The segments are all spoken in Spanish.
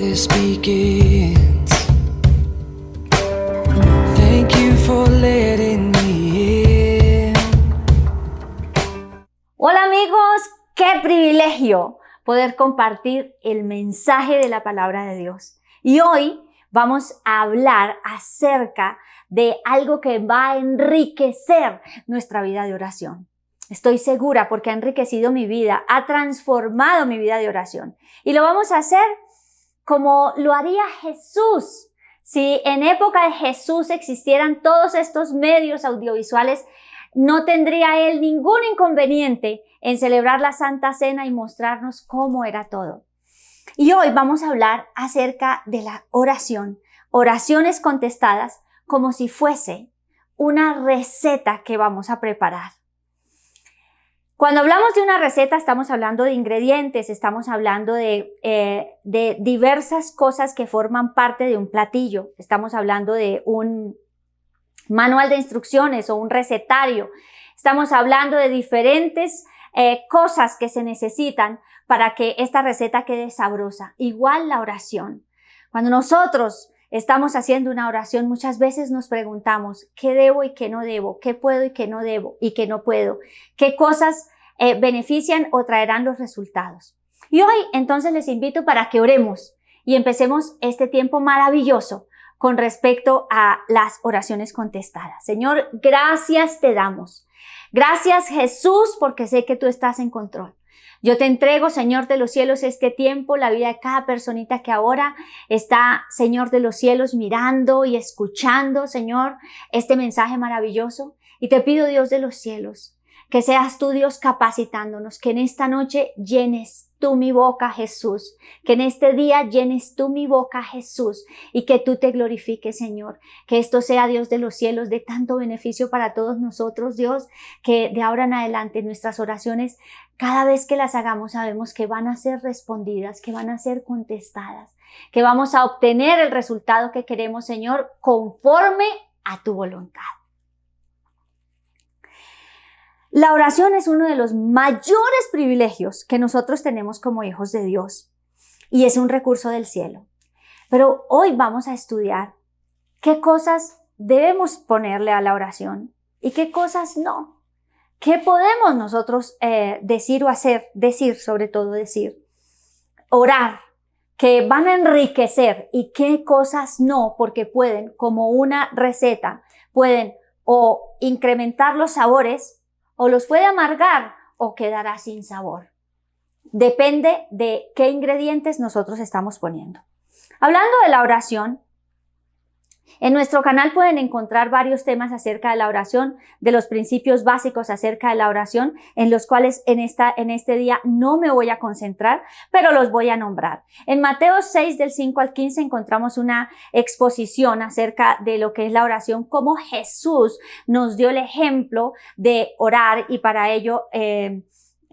this begins. Thank you for letting me in. Hola amigos, qué privilegio poder compartir el mensaje de la palabra de Dios. Y hoy vamos a hablar acerca de algo que va a enriquecer nuestra vida de oración. Estoy segura porque ha enriquecido mi vida, ha transformado mi vida de oración. Y lo vamos a hacer como lo haría Jesús. Si en época de Jesús existieran todos estos medios audiovisuales, no tendría él ningún inconveniente en celebrar la Santa Cena y mostrarnos cómo era todo. Y hoy vamos a hablar acerca de la oración, oraciones contestadas, como si fuese una receta que vamos a preparar. Cuando hablamos de una receta, estamos hablando de ingredientes, estamos hablando de diversas cosas que forman parte de un platillo. Estamos hablando de un manual de instrucciones o un recetario. Estamos hablando de diferentes cosas que se necesitan para que esta receta quede sabrosa. Igual la oración. Cuando nosotros estamos haciendo una oración, muchas veces nos preguntamos, ¿qué debo y qué no debo? ¿Qué puedo y qué no debo y qué no puedo? ¿Qué cosas benefician o traerán los resultados? Y hoy entonces les invito para que oremos y empecemos este tiempo maravilloso con respecto a las oraciones contestadas. Señor, gracias te damos. Gracias Jesús, porque sé que tú estás en control. Yo te entrego, Señor de los cielos, este tiempo, la vida de cada personita que ahora está, Señor de los cielos, mirando y escuchando, Señor, este mensaje maravilloso. Y te pido, Dios de los cielos, que seas tú, Dios, capacitándonos, que en esta noche llenes tú mi boca, Jesús, que en este día llenes tú mi boca, Jesús, y que tú te glorifiques, Señor, que esto sea, Dios de los cielos, de tanto beneficio para todos nosotros, Dios, que de ahora en adelante nuestras oraciones, cada vez que las hagamos, sabemos que van a ser respondidas, que van a ser contestadas, que vamos a obtener el resultado que queremos, Señor, conforme a tu voluntad. La oración es uno de los mayores privilegios que nosotros tenemos como hijos de Dios y es un recurso del cielo. Pero hoy vamos a estudiar qué cosas debemos ponerle a la oración y qué cosas no. ¿Qué podemos nosotros decir o hacer? Sobre todo decir. Orar, que van a enriquecer, y qué cosas no, porque pueden, como una receta, pueden o incrementar los sabores, o los puede amargar o quedará sin sabor. Depende de qué ingredientes nosotros estamos poniendo. Hablando de la oración, en nuestro canal pueden encontrar varios temas acerca de la oración, de los principios básicos acerca de la oración, en los cuales en este día no me voy a concentrar, pero los voy a nombrar. En Mateo 6, del 5 al 15, encontramos una exposición acerca de lo que es la oración, cómo Jesús nos dio el ejemplo de orar, y para ello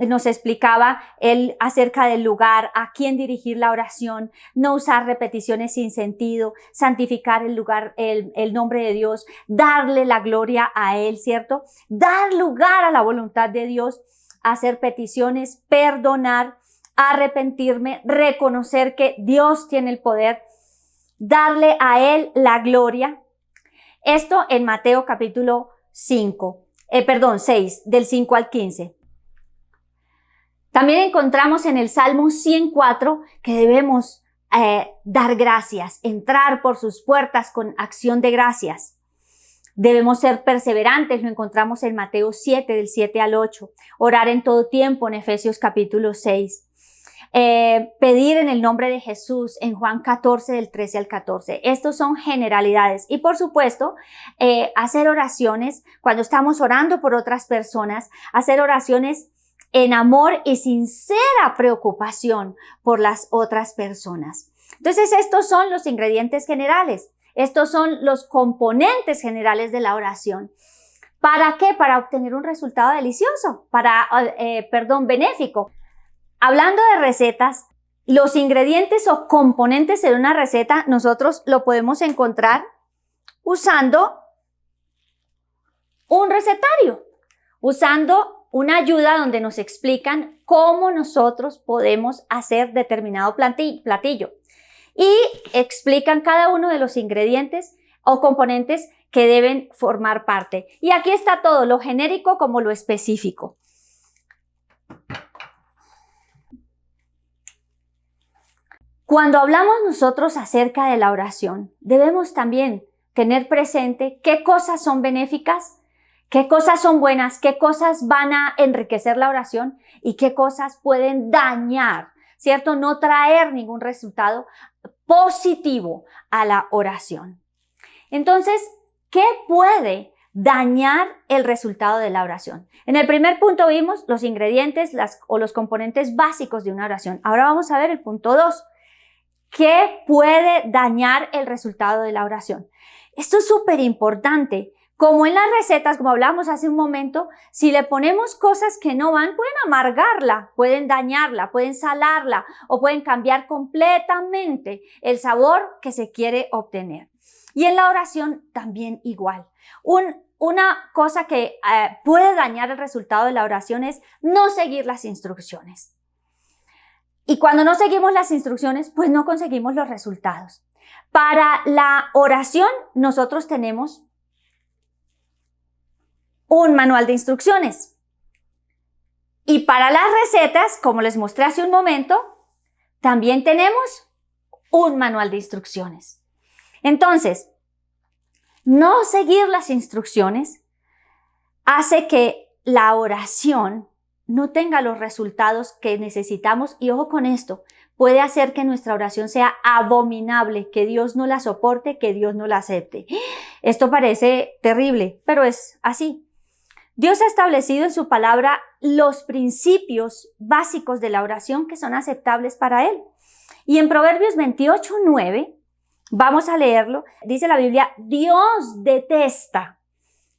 nos explicaba él acerca del lugar, a quién dirigir la oración, no usar repeticiones sin sentido, santificar el lugar, el nombre de Dios, darle la gloria a él, ¿cierto? Dar lugar a la voluntad de Dios, hacer peticiones, perdonar, arrepentirme, reconocer que Dios tiene el poder, darle a él la gloria. Esto en Mateo capítulo 6, del 5 al 15. También encontramos en el Salmo 104 que debemos dar gracias, entrar por sus puertas con acción de gracias. Debemos ser perseverantes, lo encontramos en Mateo 7, del 7 al 8. Orar en todo tiempo en Efesios capítulo 6. Pedir en el nombre de Jesús en Juan 14, del 13 al 14. Estos son generalidades. Y por supuesto, hacer oraciones cuando estamos orando por otras personas, hacer oraciones en amor y sincera preocupación por las otras personas. Entonces, estos son los ingredientes generales. Estos son los componentes generales de la oración. ¿Para qué? Para obtener un resultado delicioso, benéfico. Hablando de recetas, los ingredientes o componentes de una receta, nosotros lo podemos encontrar usando un recetario, usando una ayuda donde nos explican cómo nosotros podemos hacer determinado platillo. y explican cada uno de los ingredientes o componentes que deben formar parte. Y aquí está todo, lo genérico como lo específico. Cuando hablamos nosotros acerca de la oración, debemos también tener presente qué cosas son benéficas, qué cosas son buenas, qué cosas van a enriquecer la oración y qué cosas pueden dañar, ¿cierto? No traer ningún resultado positivo a la oración. Entonces, ¿qué puede dañar el resultado de la oración? En el primer punto vimos los ingredientes o los componentes básicos de una oración. Ahora vamos a ver el punto 2. ¿Qué puede dañar el resultado de la oración? Esto es súper importante. Como en las recetas, como hablábamos hace un momento, si le ponemos cosas que no van, pueden amargarla, pueden dañarla, pueden salarla o pueden cambiar completamente el sabor que se quiere obtener. Y en la oración también igual. Una cosa que puede dañar el resultado de la oración es no seguir las instrucciones. Y cuando no seguimos las instrucciones, pues no conseguimos los resultados. Para la oración, nosotros tenemos un manual de instrucciones. Y para las recetas, como les mostré hace un momento, también tenemos un manual de instrucciones. Entonces, no seguir las instrucciones hace que la oración no tenga los resultados que necesitamos y ojo con esto, puede hacer que nuestra oración sea abominable, que Dios no la soporte, que Dios no la acepte. Esto parece terrible, pero es así. Dios ha establecido en su palabra los principios básicos de la oración que son aceptables para Él. Y en Proverbios 28:9, vamos a leerlo, dice la Biblia, Dios detesta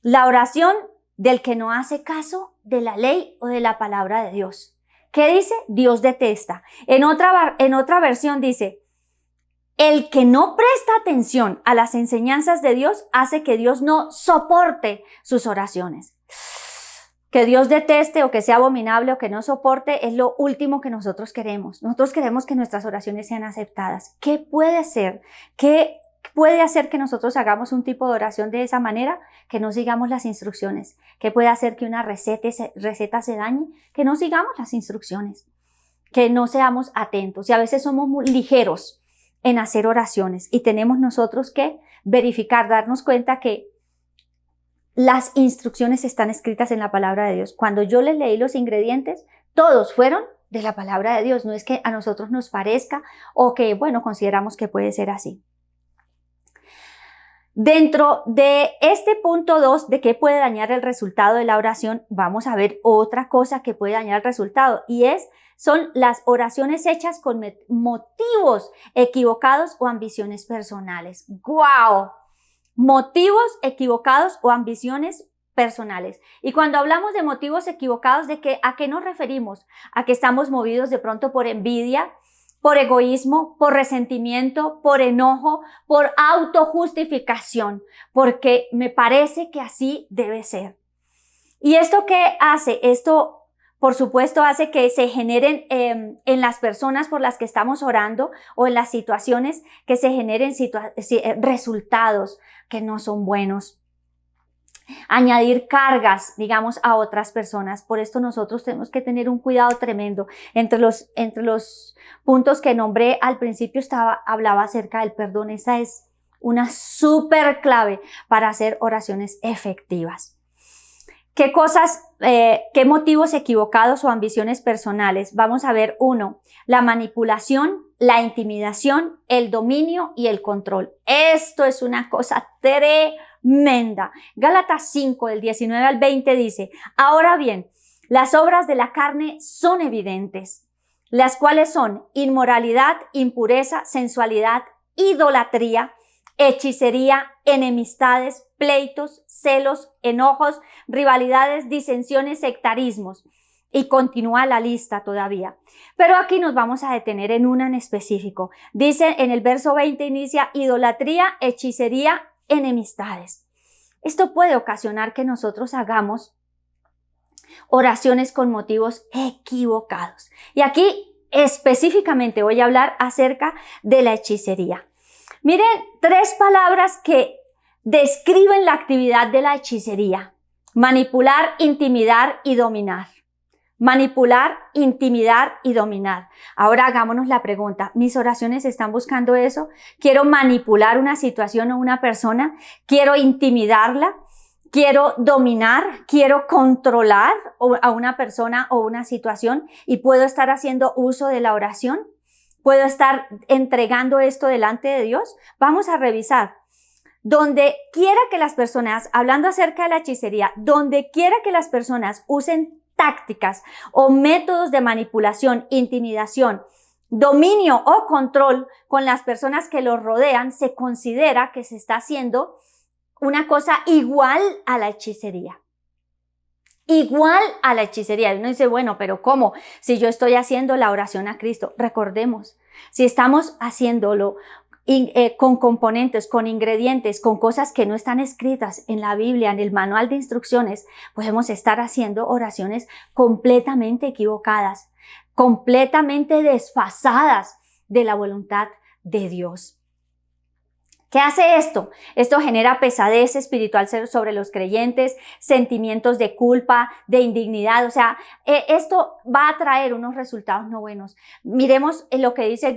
la oración del que no hace caso de la ley o de la palabra de Dios. ¿Qué dice? Dios detesta. En otra versión dice, el que no presta atención a las enseñanzas de Dios hace que Dios no soporte sus oraciones. Que Dios deteste o que sea abominable o que no soporte es lo último que nosotros queremos. Nosotros queremos que nuestras oraciones sean aceptadas. ¿Qué puede ser? ¿Qué puede hacer que nosotros hagamos un tipo de oración de esa manera? Que no sigamos las instrucciones. ¿Qué puede hacer que una receta se dañe? Que no sigamos las instrucciones. Que no seamos atentos. Y a veces somos muy ligeros en hacer oraciones y tenemos nosotros que verificar, darnos cuenta que las instrucciones están escritas en la palabra de Dios. Cuando yo les leí los ingredientes, todos fueron de la palabra de Dios. No es que a nosotros nos parezca o que, bueno, consideramos que puede ser así. Dentro de este punto 2 de qué puede dañar el resultado de la oración, vamos a ver otra cosa que puede dañar el resultado y son las oraciones hechas con motivos equivocados o ambiciones personales. ¡Guau! Motivos equivocados o ambiciones personales. Y cuando hablamos de motivos equivocados, ¿a qué nos referimos? A que estamos movidos de pronto por envidia, por egoísmo, por resentimiento, por enojo, por autojustificación, porque me parece que así debe ser. ¿Y esto qué hace? Esto, por supuesto, hace que se generen en las personas por las que estamos orando o en las situaciones que se generen resultados que no son buenos. Añadir cargas, digamos, a otras personas. Por esto nosotros tenemos que tener un cuidado tremendo. Entre los puntos que nombré al principio hablaba acerca del perdón. Esa es una súper clave para hacer oraciones efectivas. ¿Qué qué motivos equivocados o ambiciones personales? Vamos a ver uno, la manipulación, la intimidación, el dominio y el control. Esto es una cosa tremenda. Gálatas 5, del 19 al 20 dice, ahora bien, las obras de la carne son evidentes, las cuales son inmoralidad, impureza, sensualidad, idolatría, hechicería, enemistades, pleitos, celos, enojos, rivalidades, disensiones, sectarismos. Y continúa la lista todavía. Pero aquí nos vamos a detener en una en específico. Dice en el verso 20 inicia idolatría, hechicería, enemistades. Esto puede ocasionar que nosotros hagamos oraciones con motivos equivocados. Y aquí específicamente voy a hablar acerca de la hechicería. Miren, 3 palabras que describen la actividad de la hechicería: manipular, intimidar y dominar. Manipular, intimidar y dominar. Ahora hagámonos la pregunta, ¿mis oraciones están buscando eso? ¿Quiero manipular una situación o una persona? ¿Quiero intimidarla? ¿Quiero dominar? ¿Quiero controlar a una persona o una situación? ¿Y puedo estar haciendo uso de la oración? ¿Puedo estar entregando esto delante de Dios? Vamos a revisar. Donde quiera que las personas, hablando acerca de la hechicería, donde quiera que las personas usen tácticas o métodos de manipulación, intimidación, dominio o control con las personas que los rodean, se considera que se está haciendo una cosa igual a la hechicería. Igual a la hechicería. Y uno dice, bueno, pero ¿cómo? Si yo estoy haciendo la oración a Cristo. Recordemos, si estamos haciéndolo con componentes, con ingredientes, con cosas que no están escritas en la Biblia, en el manual de instrucciones, podemos estar haciendo oraciones completamente equivocadas, completamente desfasadas de la voluntad de Dios. ¿Qué hace esto? Esto genera pesadez espiritual sobre los creyentes, sentimientos de culpa, de indignidad. O sea, esto va a traer unos resultados no buenos. Miremos lo que dice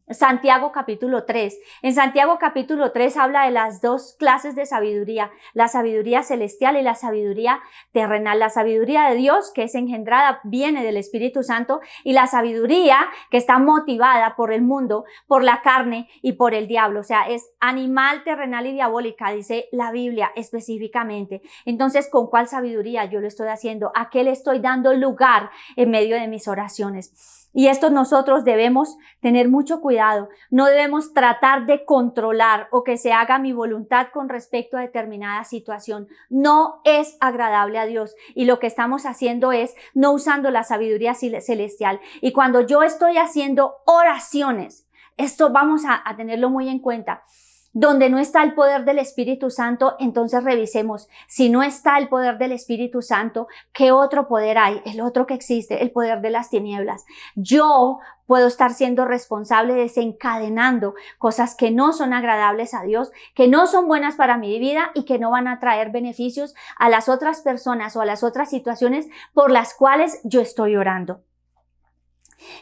Santiago capítulo 3. En Santiago capítulo 3 habla de las 2 clases de sabiduría, la sabiduría celestial y la sabiduría terrenal. La sabiduría de Dios, que es engendrada, viene del Espíritu Santo, y la sabiduría que está motivada por el mundo, por la carne y por el diablo. O sea, es animal, terrenal y diabólica, dice la Biblia específicamente. Entonces, ¿con cuál sabiduría yo lo estoy haciendo? ¿A qué le estoy dando lugar en medio de mis oraciones? Y esto nosotros debemos tener mucho cuidado. No debemos tratar de controlar o que se haga mi voluntad con respecto a determinada situación. No es agradable a Dios. Y lo que estamos haciendo es no usando la sabiduría celestial. Y cuando yo estoy haciendo oraciones, esto vamos a tenerlo muy en cuenta. Donde no está el poder del Espíritu Santo, entonces revisemos. Si no está el poder del Espíritu Santo, ¿qué otro poder hay? El otro que existe, el poder de las tinieblas. Yo puedo estar siendo responsable, desencadenando cosas que no son agradables a Dios, que no son buenas para mi vida y que no van a traer beneficios a las otras personas o a las otras situaciones por las cuales yo estoy orando.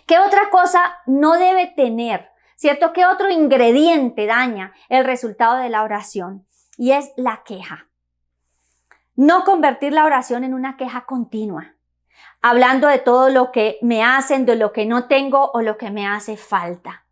¿Qué otra cosa no debe tener? ¿Cierto? ¿Qué otro ingrediente daña el resultado de la oración? Y es la queja. No convertir la oración en una queja continua, hablando de todo lo que me hacen, de lo que no tengo o lo que me hace falta.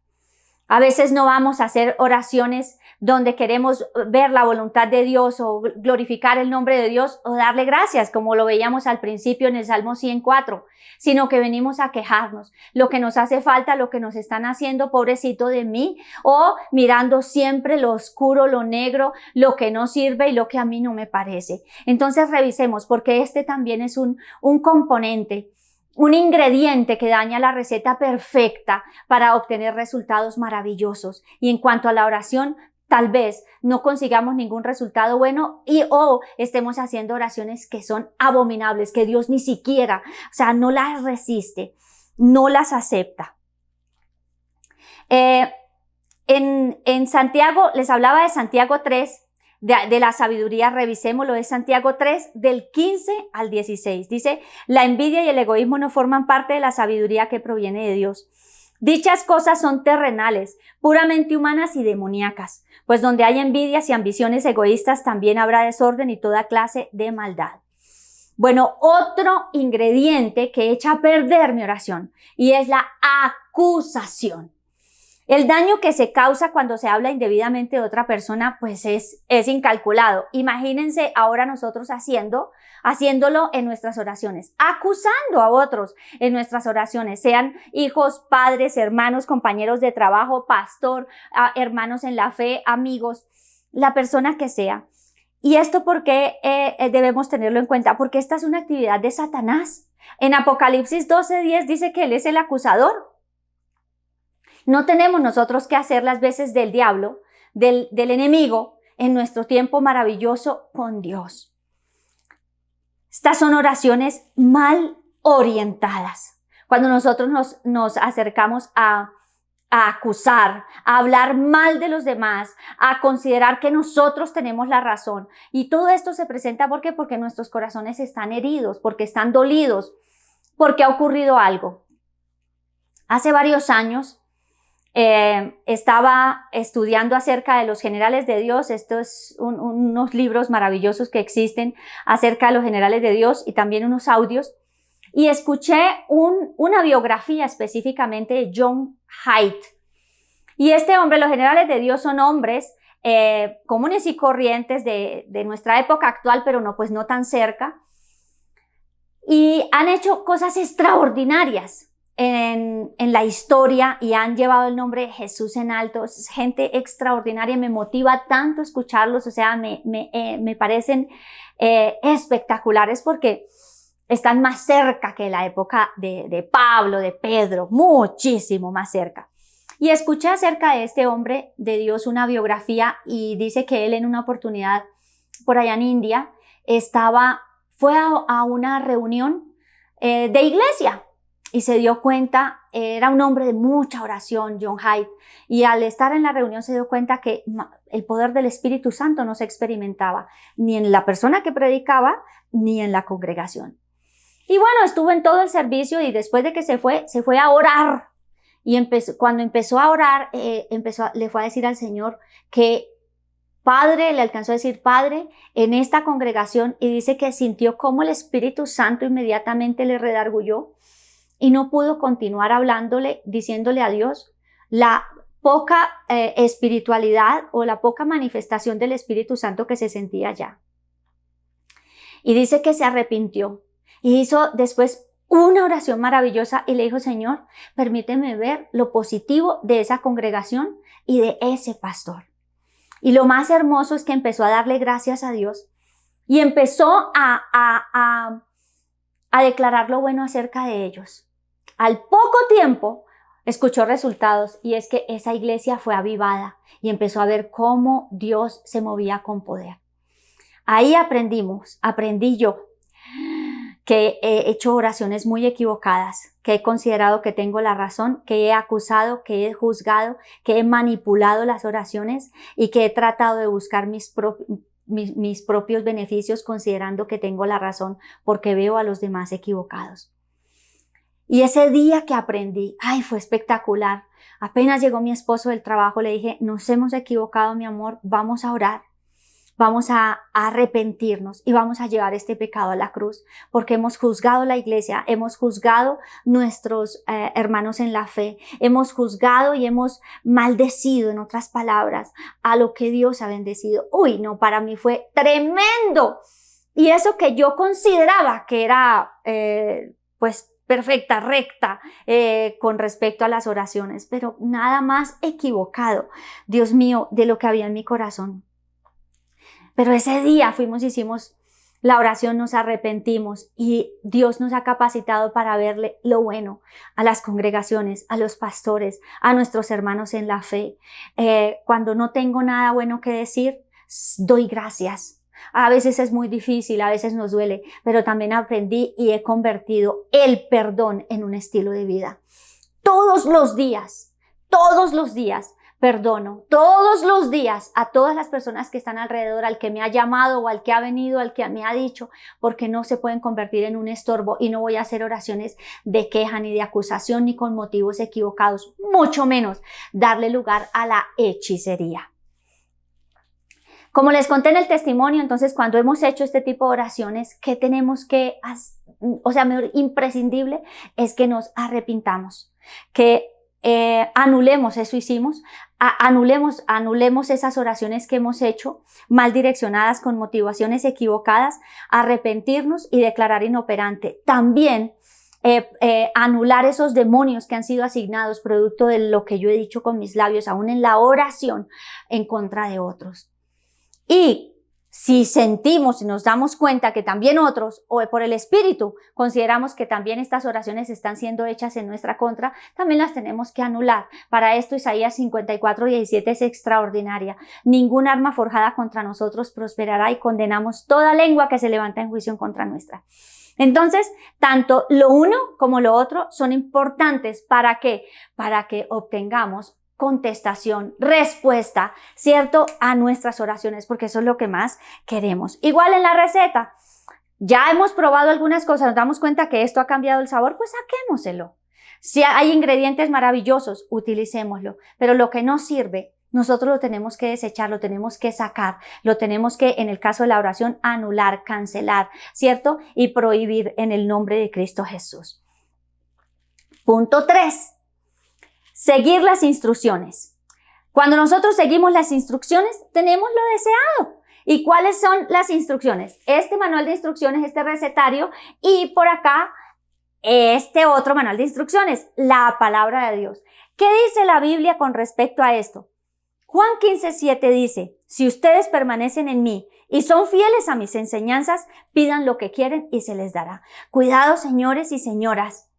A veces no vamos a hacer oraciones donde queremos ver la voluntad de Dios o glorificar el nombre de Dios o darle gracias, como lo veíamos al principio en el Salmo 104, sino que venimos a quejarnos, lo que nos hace falta, lo que nos están haciendo, pobrecito de mí, o mirando siempre lo oscuro, lo negro, lo que no sirve y lo que a mí no me parece. Entonces revisemos, porque este también es un componente, un ingrediente que daña la receta perfecta para obtener resultados maravillosos. Y en cuanto a la oración, tal vez no consigamos ningún resultado bueno o estemos haciendo oraciones que son abominables, que Dios ni siquiera, o sea, no las resiste, no las acepta. En Santiago, les hablaba de Santiago 3, de la sabiduría. Revisémoslo, es Santiago 3, del 15 al 16. Dice, la envidia y el egoísmo no forman parte de la sabiduría que proviene de Dios. Dichas cosas son terrenales, puramente humanas y demoníacas, pues donde hay envidias y ambiciones egoístas también habrá desorden y toda clase de maldad. Bueno, otro ingrediente que echa a perder mi oración y es la acusación. El daño que se causa cuando se habla indebidamente de otra persona, pues es incalculado. Imagínense ahora nosotros haciéndolo en nuestras oraciones, acusando a otros en nuestras oraciones, sean hijos, padres, hermanos, compañeros de trabajo, pastor, hermanos en la fe, amigos, la persona que sea. ¿Y esto por qué debemos tenerlo en cuenta? Porque esta es una actividad de Satanás. En Apocalipsis 12:10 dice que él es el acusador. No tenemos nosotros que hacer las veces del diablo, del enemigo, en nuestro tiempo maravilloso con Dios. Estas son oraciones mal orientadas. Cuando nosotros nos acercamos a acusar, a hablar mal de los demás, a considerar que nosotros tenemos la razón. Y todo esto se presenta ¿por qué? Porque nuestros corazones están heridos, porque están dolidos, porque ha ocurrido algo. Hace varios años estaba estudiando acerca de los generales de Dios. Estos unos libros maravillosos que existen acerca de los generales de Dios y también unos audios. Y escuché una biografía específicamente de John Haidt. Y este hombre, los generales de Dios son hombres comunes y corrientes de nuestra época actual, pero no, pues no tan cerca. Y han hecho cosas extraordinarias en la historia y han llevado el nombre de Jesús en alto. Es gente extraordinaria, me motiva tanto escucharlos, o sea, me parecen espectaculares porque están más cerca que la época de Pablo, de Pedro, muchísimo más cerca. Y escuché acerca de este hombre de Dios una biografía y dice que él en una oportunidad por allá en India fue a una reunión de iglesia y se dio cuenta, era un hombre de mucha oración, John Haidt, y al estar en la reunión se dio cuenta que el poder del Espíritu Santo no se experimentaba ni en la persona que predicaba ni en la congregación. Y bueno, estuvo en todo el servicio y después de que se fue a orar. Y cuando empezó a orar, le fue a decir al Señor que Padre, le alcanzó a decir Padre en esta congregación, y dice que sintió como el Espíritu Santo inmediatamente le redarguyó y no pudo continuar hablándole, diciéndole a Dios la poca espiritualidad o la poca manifestación del Espíritu Santo que se sentía allá. Y dice que se arrepintió y hizo después una oración maravillosa y le dijo: Señor, permíteme ver lo positivo de esa congregación y de ese pastor. Y lo más hermoso es que empezó a darle gracias a Dios y empezó a declarar lo bueno acerca de ellos. Al poco tiempo escuchó resultados, y es que esa iglesia fue avivada y empezó a ver cómo Dios se movía con poder. Ahí aprendí yo que he hecho oraciones muy equivocadas, que he considerado que tengo la razón, que he acusado, que he juzgado, que he manipulado las oraciones y que he tratado de buscar mis propios beneficios considerando que tengo la razón porque veo a los demás equivocados. Y ese día que aprendí, fue espectacular. Apenas llegó mi esposo del trabajo, le dije: nos hemos equivocado, mi amor, vamos a orar. Vamos a arrepentirnos y vamos a llevar este pecado a la cruz, porque hemos juzgado la iglesia, hemos juzgado nuestros hermanos en la fe, hemos juzgado y hemos maldecido, en otras palabras, a lo que Dios ha bendecido. Uy, no, para mí fue tremendo. Y eso que yo consideraba que era, pues, perfecta, recta, con respecto a las oraciones, pero nada más equivocado, Dios mío, de lo que había en mi corazón. Pero ese día hicimos la oración, nos arrepentimos y Dios nos ha capacitado para verle lo bueno a las congregaciones, a los pastores, a nuestros hermanos en la fe. Cuando no tengo nada bueno que decir, doy gracias. A veces es muy difícil, a veces nos duele, pero también aprendí y he convertido el perdón en un estilo de vida. Todos los días, perdono todos los días a todas las personas que están alrededor, al que me ha llamado o al que ha venido, al que me ha dicho, porque no se pueden convertir en un estorbo, y no voy a hacer oraciones de queja ni de acusación ni con motivos equivocados, mucho menos darle lugar a la hechicería. Como les conté en el testimonio, entonces cuando hemos hecho este tipo de oraciones, ¿qué tenemos que hacer? O sea, imprescindible es que nos arrepintamos, que anulemos, eso hicimos, anulemos esas oraciones que hemos hecho mal direccionadas con motivaciones equivocadas, arrepentirnos y declarar inoperante. También anular esos demonios que han sido asignados producto de lo que yo he dicho con mis labios, aún en la oración, en contra de otros. Y si sentimos y nos damos cuenta que también otros, o por el Espíritu, consideramos que también estas oraciones están siendo hechas en nuestra contra, también las tenemos que anular. Para esto Isaías 54:17 es extraordinaria. Ningún arma forjada contra nosotros prosperará y condenamos toda lengua que se levanta en juicio en contra nuestra. Entonces, tanto lo uno como lo otro son importantes. ¿Para qué? Para que obtengamos contestación, respuesta, ¿cierto? A nuestras oraciones, porque eso es lo que más queremos. Igual en la receta, ya hemos probado algunas cosas, nos damos cuenta que esto ha cambiado el sabor, pues saquémoselo. Si hay ingredientes maravillosos, utilicémoslo, pero lo que no sirve, nosotros lo tenemos que desechar, lo tenemos que sacar, lo tenemos que, en el caso de la oración, anular, cancelar, ¿cierto? Y prohibir en el nombre de Cristo Jesús. Punto 3. Seguir las instrucciones. Cuando nosotros seguimos las instrucciones, tenemos lo deseado. ¿Y cuáles son las instrucciones? Este manual de instrucciones, este recetario, y por acá, este otro manual de instrucciones, la palabra de Dios. ¿Qué dice la Biblia con respecto a esto? Juan 15:7 dice, si ustedes permanecen en mí y son fieles a mis enseñanzas, pidan lo que quieren y se les dará. Cuidado, señores y señoras.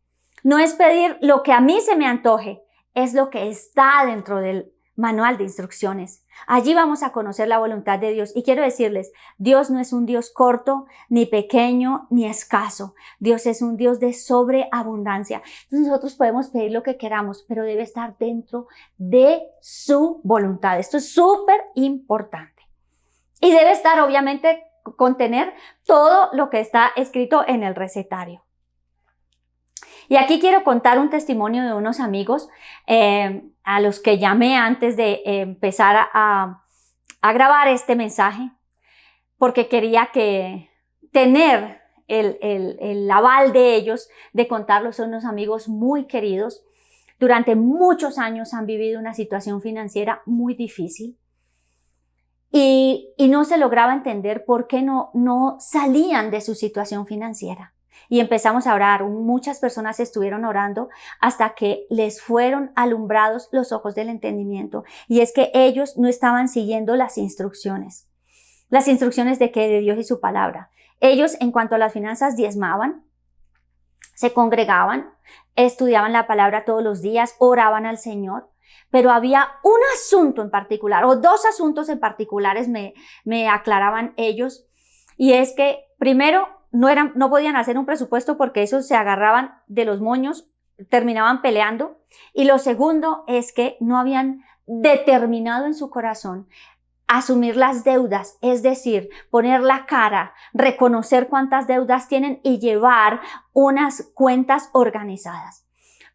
No es pedir lo que a mí se me antoje, es lo que está dentro del manual de instrucciones. Allí vamos a conocer la voluntad de Dios. Y quiero decirles, Dios no es un Dios corto, ni pequeño, ni escaso. Dios es un Dios de sobreabundancia. Entonces nosotros podemos pedir lo que queramos, pero debe estar dentro de su voluntad. Esto es súper importante. Y debe estar, obviamente, contener todo lo que está escrito en el recetario. Y aquí quiero contar un testimonio de unos amigos a los que llamé antes de empezar a grabar este mensaje, porque quería tener el aval de ellos, de contarlos. Son unos amigos muy queridos. Durante muchos años han vivido una situación financiera muy difícil y no se lograba entender por qué no salían de su situación financiera. Y empezamos a orar. Muchas personas estuvieron orando hasta que les fueron alumbrados los ojos del entendimiento. Y es que ellos no estaban siguiendo las instrucciones. ¿Las instrucciones de qué? De Dios y su palabra. Ellos, en cuanto a las finanzas, diezmaban, se congregaban, estudiaban la palabra todos los días, oraban al Señor. Pero había un asunto en particular, o dos asuntos en particulares me aclaraban ellos. Y es que, primero, no podían hacer un presupuesto porque esos se agarraban de los moños, terminaban peleando. Y lo segundo es que no habían determinado en su corazón asumir las deudas, es decir, poner la cara, reconocer cuántas deudas tienen y llevar unas cuentas organizadas.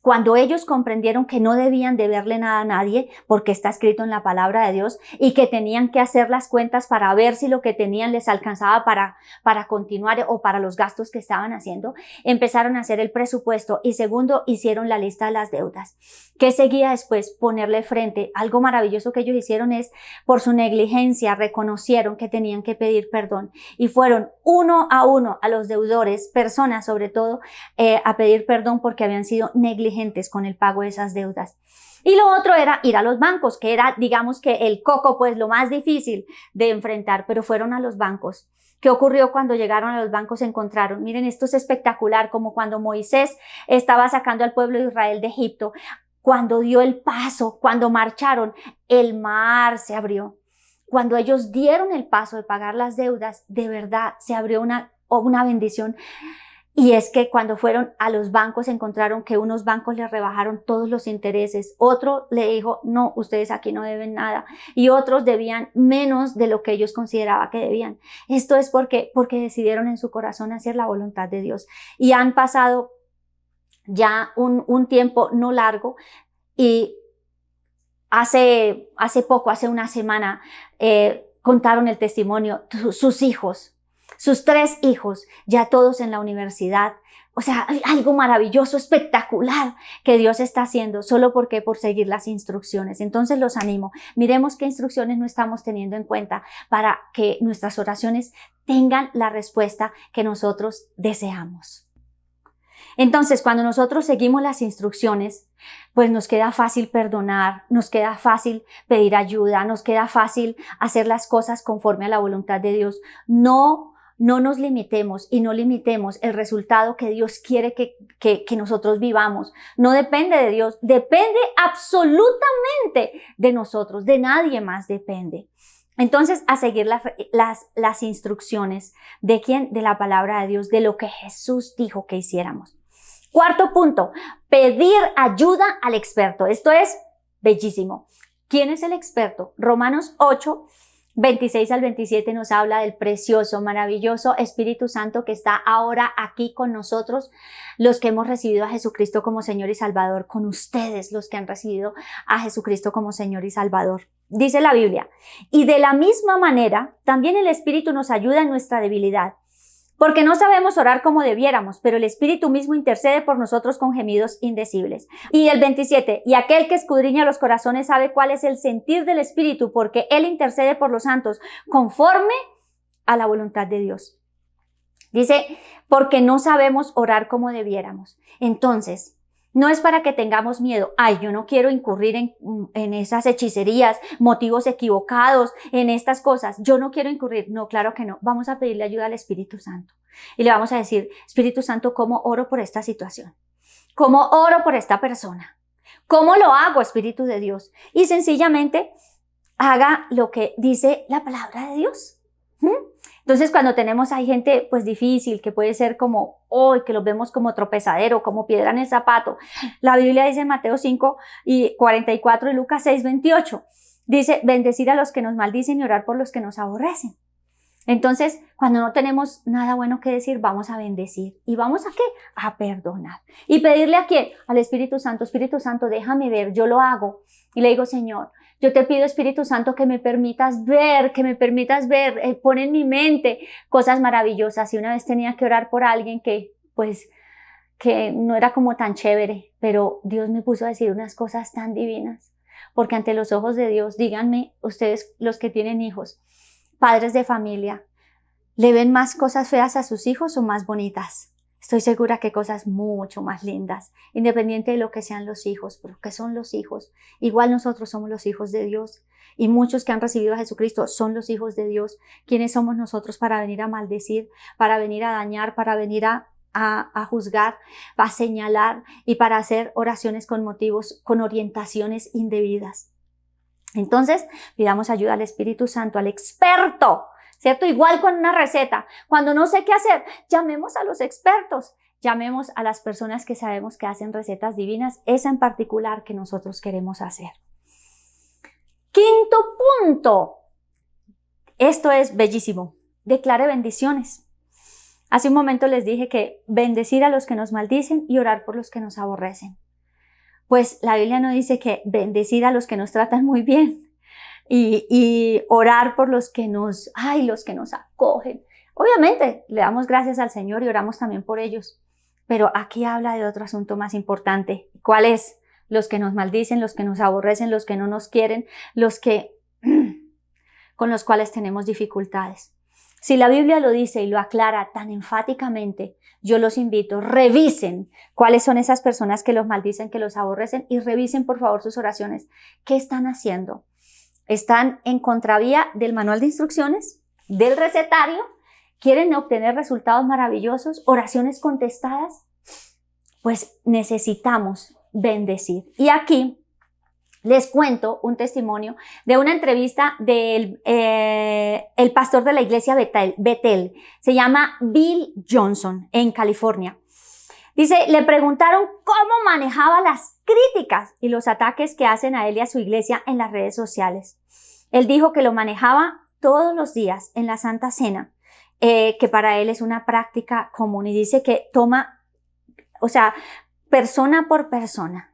Cuando ellos comprendieron que no debían deberle nada a nadie, porque está escrito en la palabra de Dios, y que tenían que hacer las cuentas para ver si lo que tenían les alcanzaba para continuar o para los gastos que estaban haciendo, empezaron a hacer el presupuesto. Y segundo, hicieron la lista de las deudas. ¿Qué seguía después? Ponerle frente. Algo maravilloso que ellos hicieron es, por su negligencia, reconocieron que tenían que pedir perdón y fueron uno a los deudores, personas sobre todo, a pedir perdón porque habían sido negligentes con el pago de esas deudas. Y lo otro era ir a los bancos, que era, digamos que el coco, pues lo más difícil de enfrentar, pero fueron a los bancos. ¿Qué ocurrió cuando llegaron a los bancos? Se encontraron, miren, esto es espectacular, como cuando Moisés estaba sacando al pueblo de Israel de Egipto, cuando dio el paso, cuando marcharon, el mar se abrió. Cuando ellos dieron el paso de pagar las deudas, de verdad se abrió una bendición. Y es que cuando fueron a los bancos encontraron que unos bancos les rebajaron todos los intereses. Otro le dijo, no, ustedes aquí no deben nada. Y otros debían menos de lo que ellos consideraban que debían. Esto es porque decidieron en su corazón hacer la voluntad de Dios. Y han pasado ya un tiempo no largo y hace poco, hace una semana, contaron el testimonio, sus hijos. Sus 3 hijos, ya todos en la universidad. O sea, algo maravilloso, espectacular que Dios está haciendo, solo por seguir las instrucciones. Entonces los animo. Miremos qué instrucciones no estamos teniendo en cuenta para que nuestras oraciones tengan la respuesta que nosotros deseamos. Entonces, cuando nosotros seguimos las instrucciones, pues nos queda fácil perdonar, nos queda fácil pedir ayuda, nos queda fácil hacer las cosas conforme a la voluntad de Dios. No nos limitemos y no limitemos el resultado que Dios quiere que nosotros vivamos. No depende de Dios, depende absolutamente de nosotros, de nadie más depende. Entonces, a seguir las instrucciones ¿de quién? De la palabra de Dios, de lo que Jesús dijo que hiciéramos. Cuarto punto, pedir ayuda al experto. Esto es bellísimo. ¿Quién es el experto? Romanos 8, 26 al 27 nos habla del precioso, maravilloso Espíritu Santo que está ahora aquí con nosotros, los que hemos recibido a Jesucristo como Señor y Salvador, con ustedes, los que han recibido a Jesucristo como Señor y Salvador. Dice la Biblia, y de la misma manera, también el Espíritu nos ayuda en nuestra debilidad. Porque no sabemos orar como debiéramos, pero el Espíritu mismo intercede por nosotros con gemidos indecibles. Y el 27, y aquel que escudriña los corazones sabe cuál es el sentir del Espíritu, porque Él intercede por los santos conforme a la voluntad de Dios. Dice, porque no sabemos orar como debiéramos. Entonces, no es para que tengamos miedo. Ay, yo no quiero incurrir en esas hechicerías, motivos equivocados, en estas cosas. Yo no quiero incurrir. No, claro que no. Vamos a pedirle ayuda al Espíritu Santo. Y le vamos a decir, Espíritu Santo, ¿cómo oro por esta situación? ¿Cómo oro por esta persona? ¿Cómo lo hago, Espíritu de Dios? Y sencillamente haga lo que dice la palabra de Dios. Entonces, cuando hay gente pues difícil, que puede ser como hoy, que los vemos como tropezadero, como piedra en el zapato, la Biblia dice en Mateo 5 y 44 y Lucas 6, 28, dice, bendecir a los que nos maldicen y orar por los que nos aborrecen. Entonces, cuando no tenemos nada bueno que decir, vamos a bendecir. ¿Y vamos a qué? A perdonar. ¿Y pedirle a quién? Al Espíritu Santo, déjame ver, yo lo hago. Y le digo, Señor, yo te pido, Espíritu Santo, que me permitas ver, pon en mi mente cosas maravillosas. Y una vez tenía que orar por alguien que no era como tan chévere, pero Dios me puso a decir unas cosas tan divinas. Porque ante los ojos de Dios, díganme ustedes los que tienen hijos, padres de familia, ¿le ven más cosas feas a sus hijos o más bonitas? Estoy segura que cosas mucho más lindas, independiente de lo que sean los hijos, pero ¿qué son los hijos? Igual nosotros somos los hijos de Dios y muchos que han recibido a Jesucristo son los hijos de Dios. ¿Quiénes somos nosotros para venir a maldecir, para venir a dañar, para venir a juzgar, a señalar y para hacer oraciones con motivos, con orientaciones indebidas? Entonces, pidamos ayuda al Espíritu Santo, al experto, ¿cierto? Igual con una receta. Cuando no sé qué hacer, llamemos a los expertos, llamemos a las personas que sabemos que hacen recetas divinas, esa en particular que nosotros queremos hacer. Quinto punto. Esto es bellísimo. Declare bendiciones. Hace un momento les dije que bendecir a los que nos maldicen y orar por los que nos aborrecen. Pues la Biblia no dice que bendecir a los que nos tratan muy bien y orar por los que nos acogen. Obviamente le damos gracias al Señor y oramos también por ellos, pero aquí habla de otro asunto más importante. ¿Cuál es? Los que nos maldicen, los que nos aborrecen, los que no nos quieren, con los cuales tenemos dificultades. Si la Biblia lo dice y lo aclara tan enfáticamente, yo los invito, revisen cuáles son esas personas que los maldicen, que los aborrecen y revisen por favor sus oraciones. ¿Qué están haciendo? ¿Están en contravía del manual de instrucciones, del recetario? ¿Quieren obtener resultados maravillosos, oraciones contestadas? Pues necesitamos bendecir. Y aquí les cuento un testimonio de una entrevista del el pastor de la iglesia Bethel. Se llama Bill Johnson, en California. Dice, le preguntaron cómo manejaba las críticas y los ataques que hacen a él y a su iglesia en las redes sociales. Él dijo que lo manejaba todos los días en la Santa Cena, que para él es una práctica común, y dice que toma, persona por persona,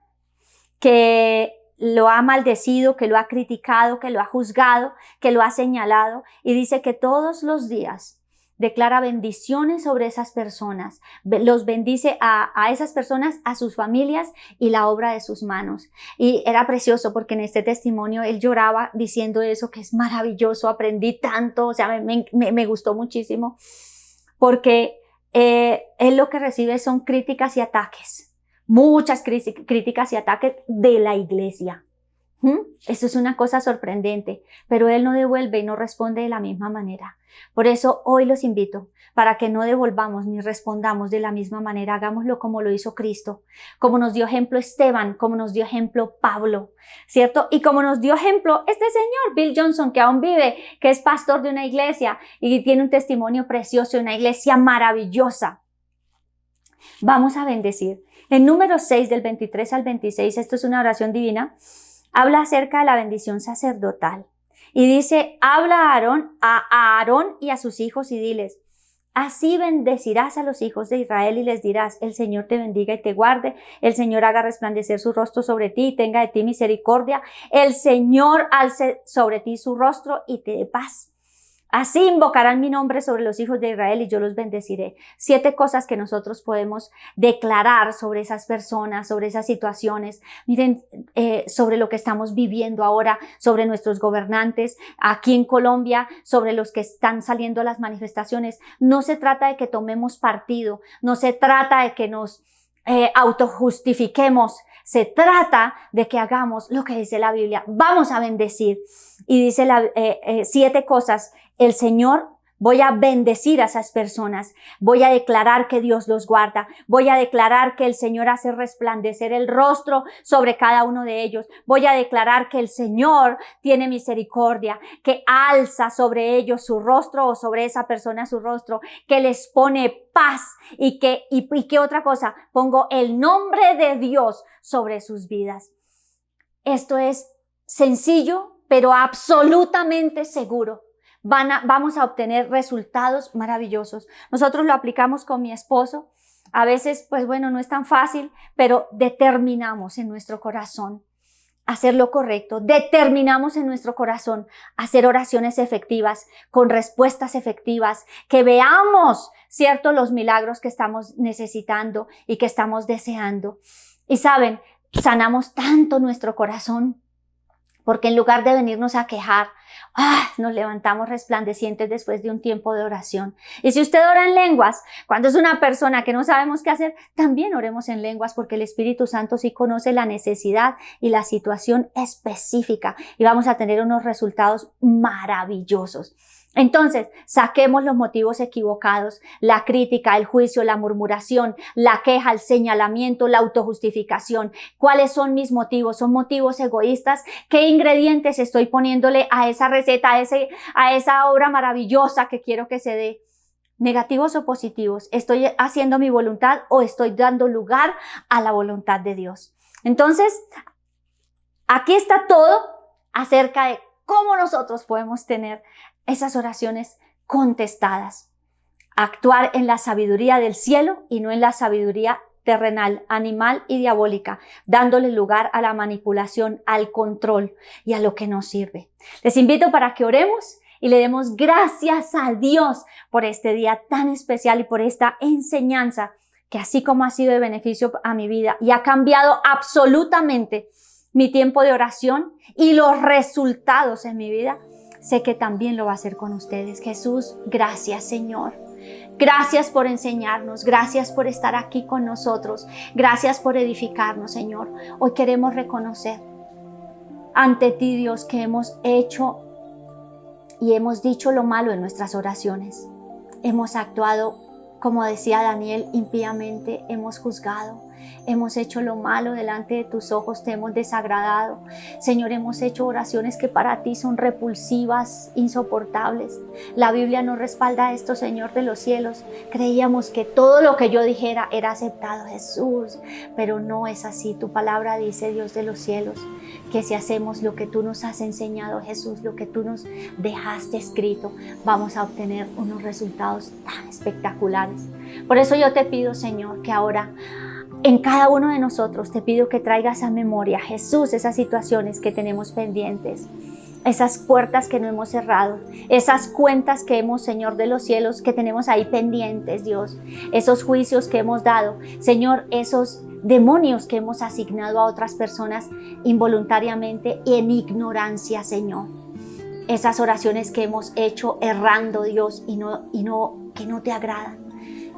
que lo ha maldecido, que lo ha criticado, que lo ha juzgado, que lo ha señalado, y dice que todos los días declara bendiciones sobre esas personas, los bendice a esas personas, a sus familias y la obra de sus manos. Y era precioso porque en este testimonio él lloraba diciendo eso, que es maravilloso, aprendí tanto, me gustó muchísimo, porque él lo que recibe son críticas y ataques, muchas críticas y ataques de la iglesia. Eso es una cosa sorprendente, pero él no devuelve y no responde de la misma manera. Por eso hoy los invito para que no devolvamos ni respondamos de la misma manera. Hagámoslo como lo hizo Cristo, como nos dio ejemplo Esteban, como nos dio ejemplo Pablo, ¿cierto? Y como nos dio ejemplo este señor, Bill Johnson, que aún vive, que es pastor de una iglesia y tiene un testimonio precioso de una iglesia maravillosa. Vamos a bendecir. En Números 6, del 23 al 26, esto es una oración divina, habla acerca de la bendición sacerdotal. Y dice, habla a Aarón y a sus hijos y diles, así bendecirás a los hijos de Israel y les dirás, el Señor te bendiga y te guarde, el Señor haga resplandecer su rostro sobre ti y tenga de ti misericordia, el Señor alce sobre ti su rostro y te dé paz. Así invocarán mi nombre sobre los hijos de Israel y yo los bendeciré. 7 cosas que nosotros podemos declarar sobre esas personas, sobre esas situaciones. Miren, sobre lo que estamos viviendo ahora, sobre nuestros gobernantes aquí en Colombia, sobre los que están saliendo a las manifestaciones. No se trata de que tomemos partido, no se trata de que nos autojustifiquemos. Se trata de que hagamos lo que dice la Biblia. Vamos a bendecir. Y dice 7 cosas. El Señor, voy a bendecir a esas personas. Voy a declarar que Dios los guarda. Voy a declarar que el Señor hace resplandecer el rostro sobre cada uno de ellos. Voy a declarar que el Señor tiene misericordia, que alza sobre ellos su rostro o sobre esa persona su rostro, que les pone paz y que otra cosa, pongo el nombre de Dios sobre sus vidas. Esto es sencillo, pero absolutamente seguro. Vamos a obtener resultados maravillosos. Nosotros lo aplicamos con mi esposo. A veces, pues bueno, no es tan fácil, pero determinamos en nuestro corazón hacer lo correcto. Determinamos en nuestro corazón hacer oraciones efectivas, con respuestas efectivas, que veamos, ¿cierto?, los milagros que estamos necesitando y que estamos deseando. Y saben, sanamos tanto nuestro corazón, porque en lugar de venirnos a quejar, nos levantamos resplandecientes después de un tiempo de oración. Y si usted ora en lenguas, cuando es una persona que no sabemos qué hacer, también oremos en lenguas, porque el Espíritu Santo sí conoce la necesidad y la situación específica y vamos a tener unos resultados maravillosos. Entonces, saquemos los motivos equivocados, la crítica, el juicio, la murmuración, la queja, el señalamiento, la autojustificación. ¿Cuáles son mis motivos? ¿Son motivos egoístas? ¿Qué ingredientes estoy poniéndole a esa receta, a esa obra maravillosa que quiero que se dé? ¿Negativos o positivos? ¿Estoy haciendo mi voluntad o estoy dando lugar a la voluntad de Dios? Entonces, aquí está todo acerca de cómo nosotros podemos tener esas oraciones contestadas. Actuar en la sabiduría del cielo y no en la sabiduría terrenal, animal y diabólica, dándole lugar a la manipulación, al control y a lo que nos sirve. Les invito para que oremos y le demos gracias a Dios por este día tan especial y por esta enseñanza que, así como ha sido de beneficio a mi vida y ha cambiado absolutamente mi tiempo de oración y los resultados en mi vida, sé que también lo va a hacer con ustedes. Jesús, gracias, Señor. Gracias por enseñarnos, gracias por estar aquí con nosotros, gracias por edificarnos, Señor. Hoy queremos reconocer ante ti, Dios, que hemos hecho y hemos dicho lo malo en nuestras oraciones. Hemos actuado, como decía Daniel, impíamente, hemos juzgado. Hemos hecho lo malo delante de tus ojos, te hemos desagradado. Señor, hemos hecho oraciones que para ti son repulsivas, insoportables. La Biblia no respalda esto, Señor de los cielos. Creíamos que todo lo que yo dijera era aceptado, Jesús, pero no es así. Tu palabra dice, Dios de los cielos, que si hacemos lo que tú nos has enseñado, Jesús, lo que tú nos dejaste escrito, vamos a obtener unos resultados tan espectaculares. Por eso yo te pido, Señor, que ahora en cada uno de nosotros te pido que traigas a memoria, Jesús, esas situaciones que tenemos pendientes, esas puertas que no hemos cerrado, esas cuentas que hemos, Señor de los cielos, que tenemos ahí pendientes, Dios, esos juicios que hemos dado, Señor, esos demonios que hemos asignado a otras personas involuntariamente y en ignorancia, Señor. Esas oraciones que hemos hecho errando, Dios, que no te agradan.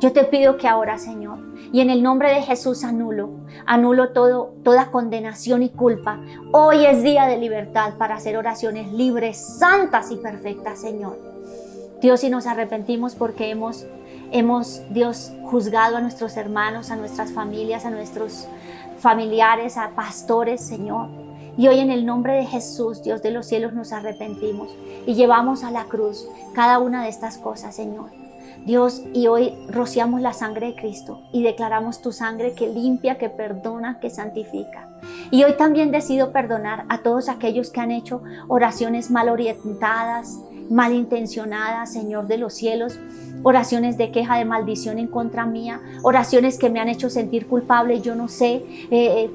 Yo te pido que ahora, Señor, y en el nombre de Jesús anulo toda condenación y culpa. Hoy es día de libertad para hacer oraciones libres, santas y perfectas, Señor. Dios, y nos arrepentimos porque hemos, Dios, juzgado a nuestros hermanos, a nuestras familias, a nuestros familiares, a pastores, Señor. Y hoy en el nombre de Jesús, Dios de los cielos, nos arrepentimos y llevamos a la cruz cada una de estas cosas, Señor. Dios, y hoy rociamos la sangre de Cristo y declaramos tu sangre que limpia, que perdona, que santifica. Y hoy también decido perdonar a todos aquellos que han hecho oraciones mal orientadas, malintencionadas, Señor de los cielos, oraciones de queja, de maldición en contra mía, oraciones que me han hecho sentir culpable. Yo no sé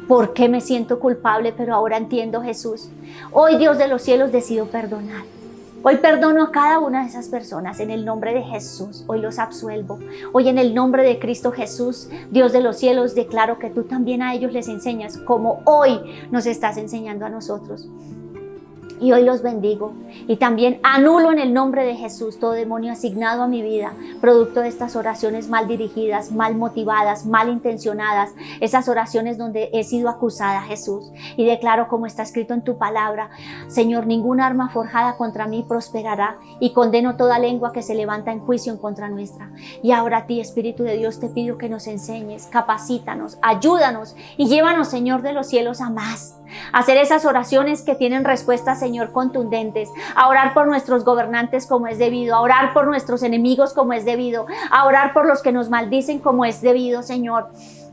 por qué me siento culpable, pero ahora entiendo, Jesús. Hoy, Dios de los cielos, decido perdonar. Hoy perdono a cada una de esas personas en el nombre de Jesús. Hoy los absuelvo. Hoy en el nombre de Cristo Jesús, Dios de los cielos, declaro que tú también a ellos les enseñas como hoy nos estás enseñando a nosotros. Y hoy los bendigo y también anulo en el nombre de Jesús todo demonio asignado a mi vida, producto de estas oraciones mal dirigidas, mal motivadas, mal intencionadas, esas oraciones donde he sido acusada, Jesús. Y declaro, como está escrito en tu palabra, Señor, ningún arma forjada contra mí prosperará, y condeno toda lengua que se levanta en juicio en contra nuestra. Y ahora a ti, Espíritu de Dios, te pido que nos enseñes, capacítanos, ayúdanos y llévanos, Señor de los cielos, a más. Hacer esas oraciones que tienen respuestas, Señor, contundentes, a orar por nuestros gobernantes como es debido, a orar por nuestros enemigos como es debido, a orar por los que nos maldicen como es debido, Señor.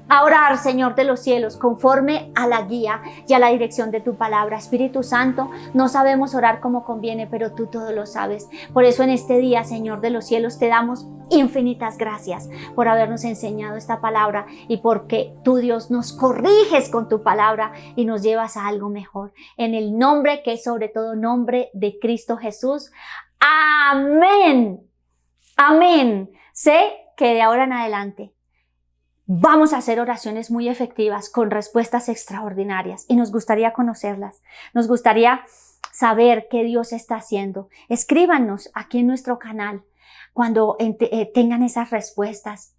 A orar, Señor de los cielos, conforme a la guía y a la dirección de tu palabra. Espíritu Santo, no sabemos orar como conviene, pero tú todo lo sabes. Por eso en este día, Señor de los cielos, te damos infinitas gracias por habernos enseñado esta palabra y porque tú, Dios, nos corriges con tu palabra y nos llevas a algo mejor. En el nombre que es sobre todo nombre de Cristo Jesús. Amén. Amén. Sé que de ahora en adelante vamos a hacer oraciones muy efectivas con respuestas extraordinarias y nos gustaría conocerlas. Nos gustaría saber qué Dios está haciendo. Escríbanos aquí en nuestro canal cuando tengan esas respuestas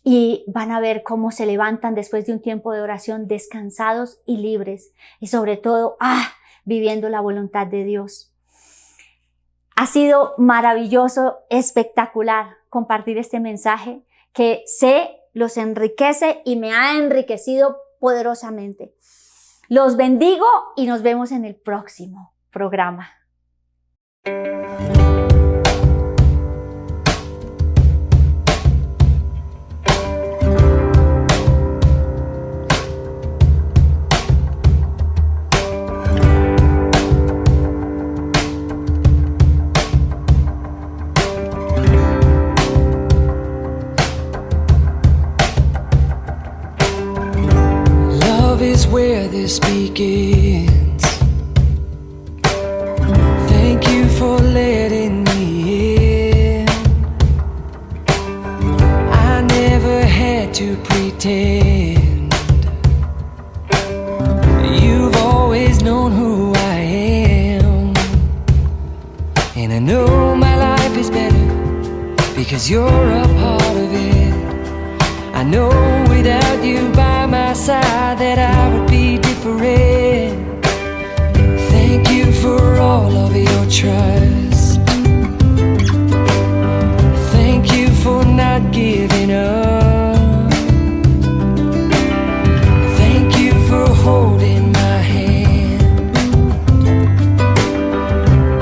y van a ver cómo se levantan después de un tiempo de oración descansados y libres y sobre todo, viviendo la voluntad de Dios. Ha sido maravilloso, espectacular compartir este mensaje que sé los enriquece y me ha enriquecido poderosamente. Los bendigo y nos vemos en el próximo programa. Is where this begins. Thank you for letting me in. I never had to pretend. You've always known who I am, and I know my life is better because you're a part of it. I know without you by my side that I would be different. Thank you for all of your trust. Thank you for not giving up. Thank you for holding my hand.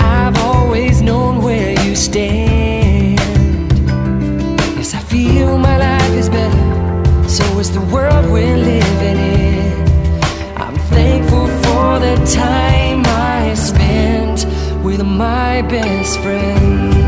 I've always known where you stand. Yes, I feel my life is better. So is the world we're living in. I'm thankful for the time I spent with my best friend.